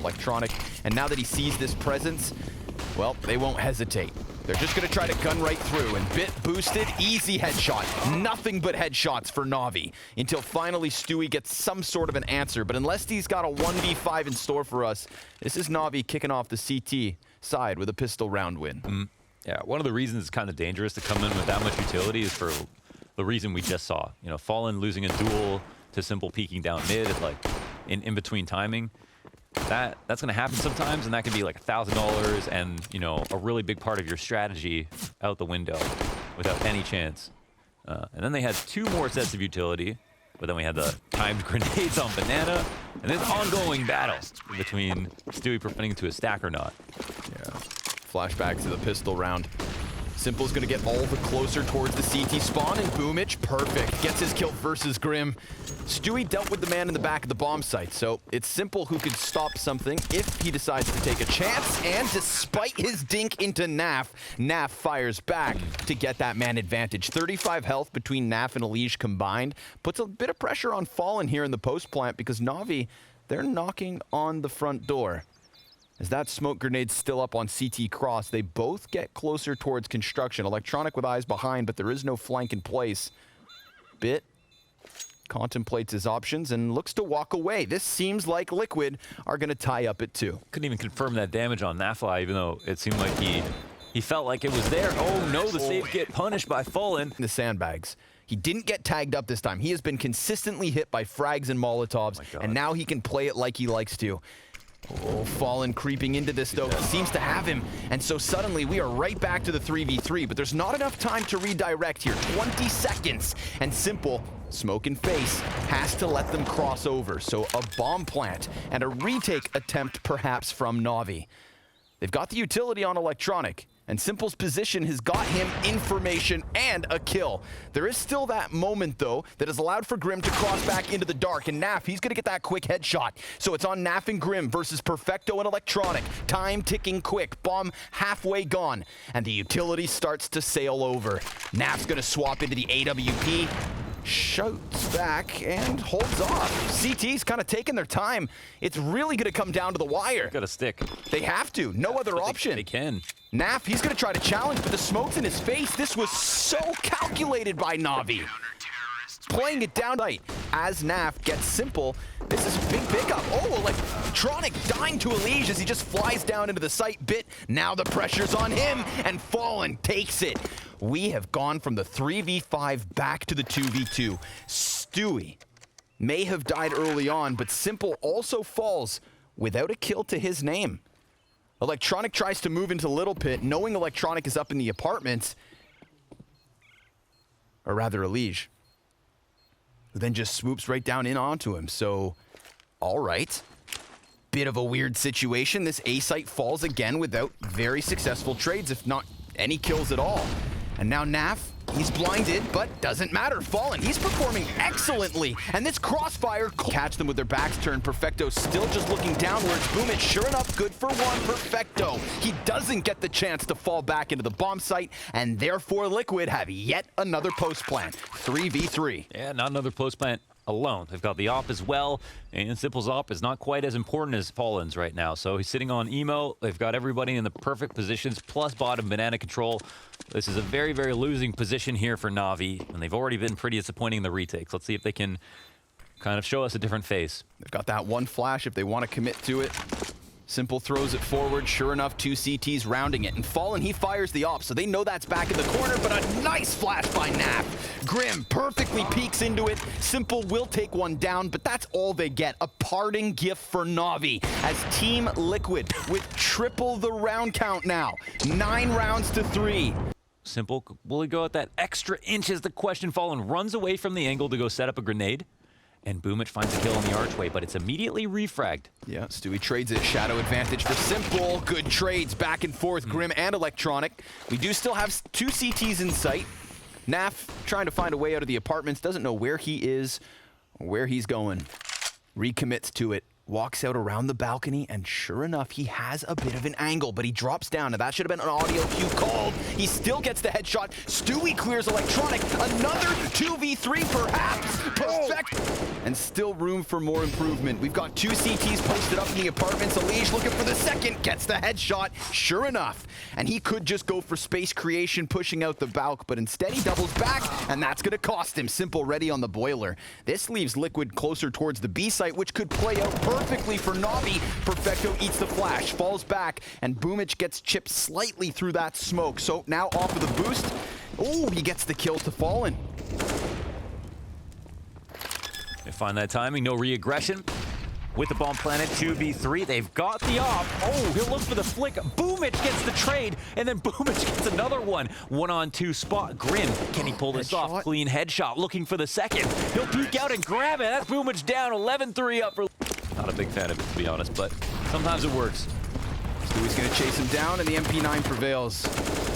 Electronic. And now that he sees this presence, well, they won't hesitate. They're just going to try to gun right through, and bit boosted, easy headshot. Nothing but headshots for NaVi until finally Stewie gets some sort of an answer. But unless he's got a 1v5 in store for us, this is NaVi kicking off the CT side with a pistol round win. Yeah, one of the reasons it's kind of dangerous to come in with that much utility is for the reason we just saw. You know, Fallen losing a duel to Simple peeking down mid, like in between timing. That's going to happen sometimes, and that can be like $1,000 and, you know, a really big part of your strategy out the window without any chance. And then they had 2 more sets of utility, but then we had the timed grenades on Banana, and this ongoing battle between Stewie preventing to a stack or not. Yeah, flashback to the pistol round. Simple's gonna get all the closer towards the CT spawn, and Boomich, perfect, gets his kill versus Grim. Stewie dealt with the man in the back of the bomb site, so it's Simple who could stop something if he decides to take a chance, and despite his dink into NaV fires back to get that man advantage. 35 health between NaV and EliGe combined puts a bit of pressure on Fallen here in the post plant, because NaVi, they're knocking on the front door. As that smoke grenade's still up on CT cross, they both get closer towards construction. Electronic with eyes behind, but there is no flank in place. Bit contemplates his options and looks to walk away. This seems like Liquid are going to tie up at 2. Couldn't even confirm that damage on NaFly, even though it seemed like he felt like it was there. Oh no, the save get punished by Fallen. The sandbags. He didn't get tagged up this time. He has been consistently hit by frags and Molotovs, and now he can play it like he likes to. Oh, Fallen creeping into this, though. He seems to have him. And so suddenly we are right back to the 3v3, but there's not enough time to redirect here. 20 seconds. And Simple, smoke in face, has to let them cross over. So a bomb plant and a retake attempt perhaps from NaVi. They've got the utility on Electronic, and Simple's position has got him information and a kill. There is still that moment, though, that has allowed for Grim to cross back into the dark, and NaV, he's going to get that quick headshot. So it's on NaV and Grim versus Perfecto and Electronic. Time ticking quick, bomb halfway gone, and the utility starts to sail over. NaV's going to swap into the AWP, shoots back and holds off. CT's kind of taking their time. It's really going to come down to the wire. Got a stick. They have to. No other option. They can. NaV, he's going to try to challenge, but the smoke's in his face. This was so calculated by NaVi. Playing it down right as NaV gets Simple. This is a big pickup. Oh, Electronic dying to EliGe as he just flies down into the site. Bit, now the pressure's on him, and Fallen takes it. We have gone from the 3v5 back to the 2v2. Stewie may have died early on, but Simple also falls without a kill to his name. Electronic tries to move into Little Pit, knowing Electronic is up in the apartments. Or rather, EliGe. Who then just swoops right down in onto him. So, all right. Bit of a weird situation. This A site falls again without very successful trades, if not any kills at all. And now NaV, he's blinded, but doesn't matter. Fallen, he's performing excellently. And this crossfire, catch them with their backs turned. Perfecto still just looking downwards. Boomich, sure enough, good for one. Perfecto, he doesn't get the chance to fall back into the bomb site, and therefore Liquid have yet another post plant. 3v3. Yeah, not another post plant alone. They've got the op as well, and Simple's op is not quite as important as Fallen's right now. So he's sitting on emo. They've got everybody in the perfect positions, plus bottom banana control. This is a very, very losing position here for NaVi, and they've already been pretty disappointing in the retakes. Let's see if they can kind of show us a different face. They've got that one flash if they want to commit to it. Simple throws it forward. Sure enough, 2 CTs rounding it. And Fallen, he fires the op, so they know that's back in the corner, but a nice flash by NaV. Grim perfectly peeks into it. Simple will take one down, but that's all they get. A parting gift for NaVi as Team Liquid with triple the round count now. 9 rounds to 3. Simple, will he go at that extra inch is the question. Fallen runs away from the angle to go set up a grenade. And Boomich finds a kill on the archway, but it's immediately refragged. Yeah, Stewie trades it. Shadow advantage for Simple. Good trades back and forth, Grim and Electronic. We do still have 2 CTs in sight. NaV trying to find a way out of the apartments. Doesn't know where he is or where he's going. Recommits to it. walks out around the balcony, and sure enough, he has a bit of an angle, but he drops down. Now, that should have been an audio cue called. He still gets the headshot. Stewie clears electronic. Another 2v3 perhaps. Perfect. And still room for more improvement. We've got 2 CTs posted up in the apartments. EliGe looking for the second. Gets the headshot. Sure enough. And he could just go for space creation, pushing out the balk, but instead he doubles back, and that's going to cost him. Simple ready on the boiler. This leaves Liquid closer towards the B site, which could play out perfectly for NaVi. Perfecto eats the flash, falls back, and Boomich gets chipped slightly through that smoke. So now off of the boost. Oh, he gets the kill to Fallen. They find that timing, no re-aggression. With the bomb planted, 2v3, they've got the op. Oh, he'll look for the flick. Boomich gets the trade, and then Boomich gets another one. 1-on-2 spot. Grim, can he pull this off? Clean headshot, looking for the second. He'll peek out and grab it. That's Boomich down, 11-3 up for... Not a big fan of it, to be honest, but sometimes it works. Stewie's gonna chase him down, and the MP9 prevails.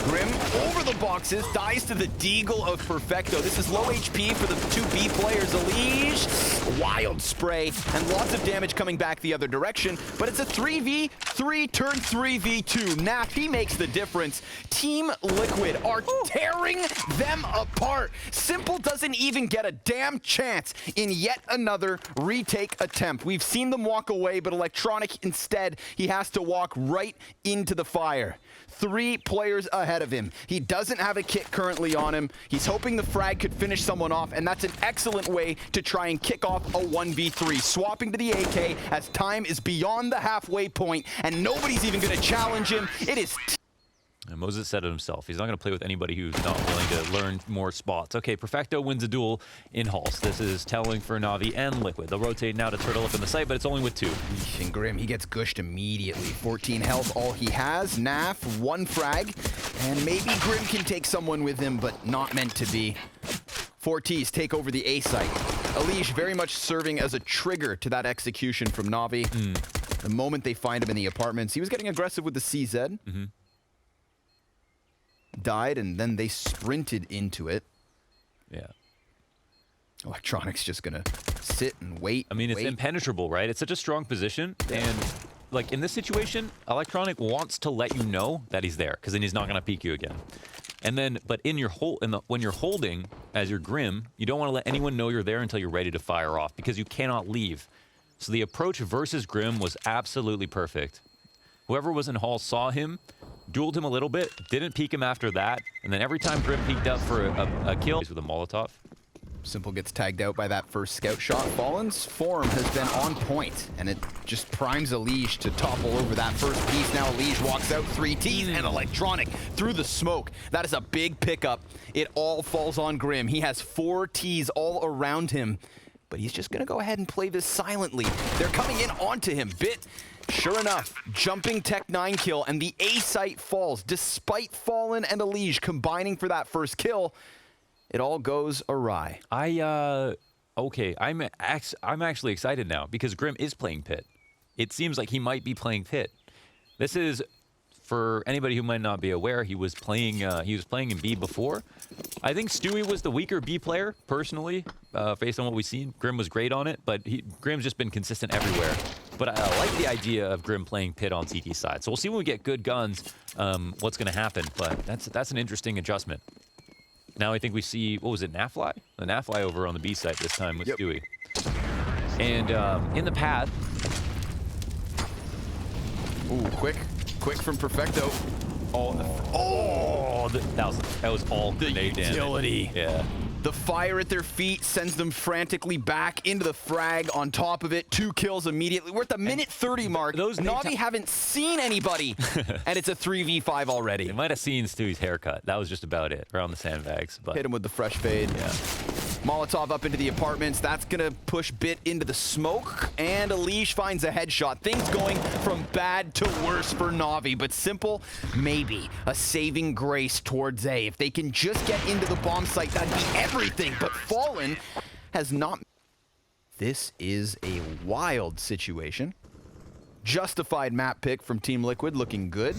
Grim over the boxes, dies to the deagle of Perfecto. This is low HP for the 2B players. EliGe, wild spray, and lots of damage coming back the other direction, but it's a 3v3 turn 3v2. NaVi makes the difference. Team Liquid are tearing them apart. Simple doesn't even get a damn chance in yet another retake attempt. We've seen them walk away, but Electronic instead, he has to walk right into the fire. 3 players ahead of him. He doesn't have a kit currently on him. He's hoping the frag could finish someone off, and that's an excellent way to try and kick off a 1v3. Swapping to the AK as time is beyond the halfway point, and nobody's even going to challenge him. It is... And Moses said it himself. He's not going to play with anybody who's not willing to learn more spots. Okay, Perfecto wins a duel in halls. This is telling for NaVi and Liquid. They'll rotate now to turtle up in the site, but it's only with 2. And Grim, he gets gushed immediately. 14 health, all he has. Naf, 1 frag. And maybe Grim can take someone with him, but not meant to be. 4 Ts take over the A site. EliGe very much serving as a trigger to that execution from NaVi. The moment they find him in the apartments, he was getting aggressive with the CZ. Died, and then they sprinted into it. Yeah. Electronic's just gonna sit and wait. I mean, it's impenetrable, right? It's such a strong position, and like in this situation, Electronic wants to let you know that he's there, because then he's not gonna peek you again. And then, but in your when you're holding as your Grim, you don't want to let anyone know you're there until you're ready to fire off, because you cannot leave. So the approach versus Grim was absolutely perfect. Whoever was in hall saw him, dueled him a little bit, didn't peek him after that, and then every time Grim peeked up for a kill with a Molotov. Simple gets tagged out by that first scout shot. Fallen's form has been on point, and it just primes EliGe to topple over that first piece. Now EliGe walks out, 3 Ts, and Electronic through the smoke. That is a big pickup. It all falls on Grim. He has 4 Ts all around him, but he's just gonna go ahead and play this silently. They're coming in onto him. Bit, sure enough, jumping Tech 9 kill, and the A site falls. Despite Fallen and EliGe combining for that first kill, it all goes awry. Okay, I'm actually excited now, because Grim is playing Pit. It seems like he might be playing Pit. This is, for anybody who might not be aware, he was playing in B before. I think Stewie was the weaker B player, personally, based on what we've seen. Grim was great on it, but Grim's just been consistent everywhere. But I like the idea of Grim playing Pit on CT side. So we'll see when we get good guns what's going to happen, but that's an interesting adjustment. Now I think we see, what was it, NaFly? The NaFly over on the B side this time with Stewie. And in the path... Ooh, quick from Perfecto. That was all grenade damage. Utility. Yeah. The fire at their feet sends them frantically back into the frag on top of it. 2 kills immediately. We're at the minute 30 mark. NaVi haven't seen anybody, and it's a 3v5 already. They might have seen Stewie's haircut. That was just about it, around the sandbags. But hit him with the fresh fade. Yeah. Molotov up into the apartments. That's going to push Bit into the smoke. And EliGe finds a headshot. Things going from bad to worse for NaVi. But Simple, maybe a saving grace towards A. If they can just get into the bomb site, that'd be everything. But Fallen has not... This is a wild situation. Justified map pick from Team Liquid, looking good.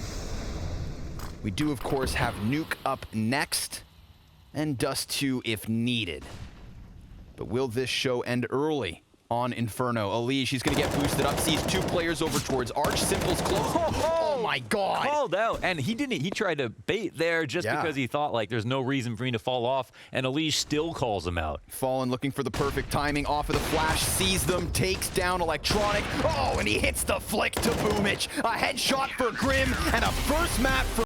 We do, of course, have Nuke up next. And Dust 2 if needed. But will this show end early on Inferno. EliGe, she's going to get boosted up, sees two players over towards Arch. Simple's close. Oh my god. Called out, and he tried to bait there just because he thought like there's no reason for me to fall off, and EliGe still calls him out. Fallen looking for the perfect timing off of the flash, sees them, takes down Electronic. Oh, and he hits the flick to Boomich. A headshot for Grim, and a first map for